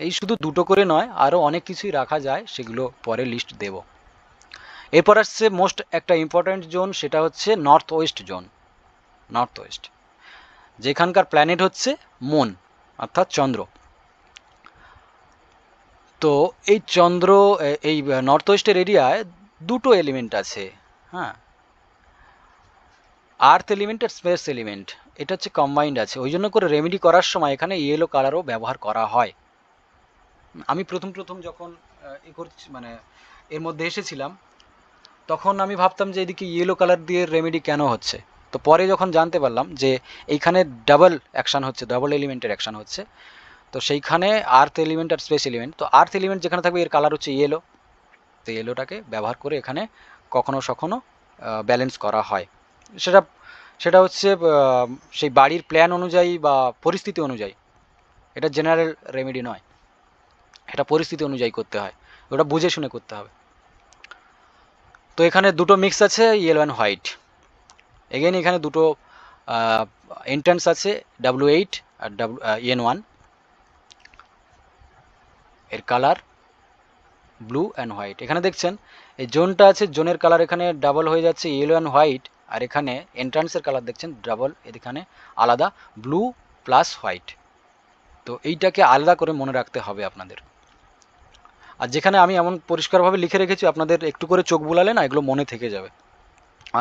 এই শুধু দুটো করে নয়, আরও অনেক কিছুই রাখা যায়, সেগুলো পরে লিস্ট দেব। এরপর আসছে মোস্ট একটা ইম্পর্ট্যান্ট জোন, সেটা হচ্ছে north West zone. North West, যেখানকার প্ল্যানেট হচ্ছে মুন অর্থাৎ চন্দ্র। তো এই চন্দ্র, এই নর্থ ওয়েস্টের এরিয়ায় দুটো এলিমেন্ট আছে, হ্যাঁ, আর্থ এলিমেন্ট আর স্পেস এলিমেন্ট, এটা হচ্ছে কম্বাইন্ড আছে। ওই জন্য করে রেমেডি করার সময় এখানে ইয়েলো কালারও ব্যবহার করা হয়। আমি প্রথম যখন এ করছি মানে এর মধ্যে এসেছিলাম, তখন আমি ভাবতাম যে এদিকে ইয়েলো কালার দিয়ে রেমেডি কেন হচ্ছে। তো পরে যখন জানতে পারলাম যে এইখানে ডাবল অ্যাকশান হচ্ছে, ডাবল এলিমেন্টের অ্যাকশান হচ্ছে, তো সেইখানে আর্থ এলিমেন্ট আর স্পেস এলিমেন্ট, তো আর্থ এলিমেন্ট যেখানে থাকবে এর কালার হচ্ছে ইয়েলো, তো ইয়েলোটাকে ব্যবহার করে এখানে কখনো সখনো ব্যালেন্স করা হয়। সেটা সেটা হচ্ছে সেই বাড়ির প্ল্যান অনুযায়ী বা পরিস্থিতি অনুযায়ী, এটা জেনারেল রেমেডি নয়, এটা পরিস্থিতি অনুযায়ী করতে হয়, ওটা বুঝে শুনে করতে হবে। তো এখানে দুটো মিক্স আছে, ইয়েলো অ্যান্ড হোয়াইট। এগেইন এখানে দুটো এন্ট্রান্স আছে, W8 আর EN1, এর কালার ব্লু অ্যান্ড হোয়াইট। এখানে দেখছেন এই জোনটা আছে, জোনের কালার এখানে ডাবল হয়ে যাচ্ছে ইয়েলো অ্যান্ড হোয়াইট, আর এখানে এন্ট্রান্সের কালার দেখছেন ডাবল, এখানে আলাদা ব্লু প্লাস হোয়াইট। তো এইটাকে আলাদা করে মনে রাখতে হবে আপনাদের। আর যেখানে আমি এমন পরিষ্কারভাবে লিখে রেখেছি, আপনাদের একটু করে চোখ বুলালে না এগুলো মনে থেকে যাবে।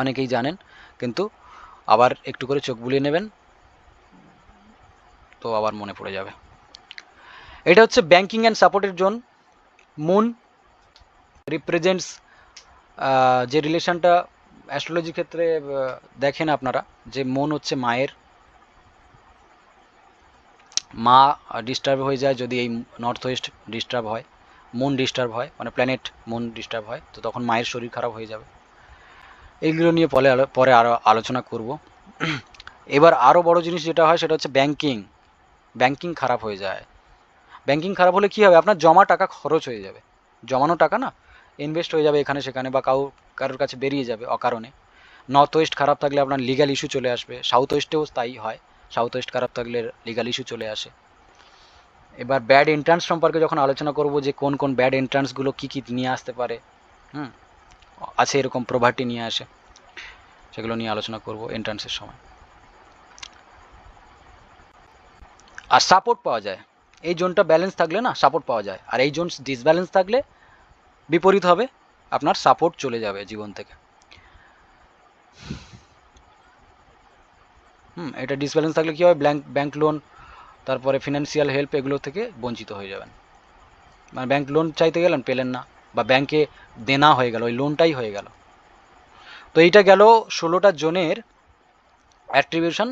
অনেকেই জানেন, কিন্তু আবার একটু করে চোখ বুলিয়ে নেবেন, তো আবার মনে পড়ে যাবে। এটা হচ্ছে ব্যাংকিং অ্যান্ড সাপোর্টের জোন। মুন রিপ্রেজেন্টস যে রিলেশনটা অ্যাস্ট্রোলজি ক্ষেত্রে দেখেন আপনারা, যে মুন হচ্ছে মায়ের, মা ডিস্টার্ব হয়ে যায় যদি এই নর্থ ওয়েস্ট ডিস্টার্ব হয়, মুন ডিস্টার্ব হয়, মানে প্ল্যানেট মুন ডিস্টার্ব হয়, তো তখন মায়ের শরীর খারাপ হয়ে যাবে। এইগুলো নিয়ে পরে আরও আলোচনা করব। এবার আরও বড় জিনিস যেটা হয় সেটা হচ্ছে ব্যাংকিং। ব্যাংকিং খারাপ হয়ে যায়। ব্যাংকিং খারাপ হলে কী হবে, আপনার জমা টাকা খরচ হয়ে যাবে, জমানো টাকা না ইনভেস্ট হয়ে যাবে এখানে সেখানে, বা কারোর কাছে বেরিয়ে যাবে অকারণে। নর্থ ওয়েস্ট খারাপ থাকলে আপনার লিগ্যাল ইস্যু চলে আসবে, সাউথ ওয়েস্টেও তাই হয়, সাউথ ওয়েস্ট খারাপ থাকলে লিগ্যাল ইস্যু চলে আসে। এবার ব্যাড এন্ট্রান্স সম্পর্কে যখন আলোচনা করব, যে কোন কোন ব্যাড এন্ট্রান্সগুলো কী কী নিয়ে আসতে পারে, আছে এরকম প্রভার্টি নিয়ে আসে, সেগুলো নিয়ে আলোচনা করব এন্ট্রান্সের সময়। আর সাপোর্ট পাওয়া যায়, এই জোনটা ব্যালেন্স থাকলে না সাপোর্ট পাওয়া যায়, আর এই জোন ডিসব্যালেন্স থাকলে বিপরীত হবে, আপনার সাপোর্ট চলে যাবে জীবন থেকে। এটা ডিসব্যালেন্স থাকলে কী হবে, ব্যাংক লোন, তারপরে ফিনান্সিয়াল হেল্প, এগুলো থেকে বঞ্চিত হয়ে যাবেন। মানে ব্যাংক লোন চাইতে গেলেন পেলেন না, বা ব্যাংকে দেনা হয়ে গেল, ওই লোনটাই হয়ে গেল। তো এইটা গেল 16টা জোনের অ্যাট্রিবিউশন।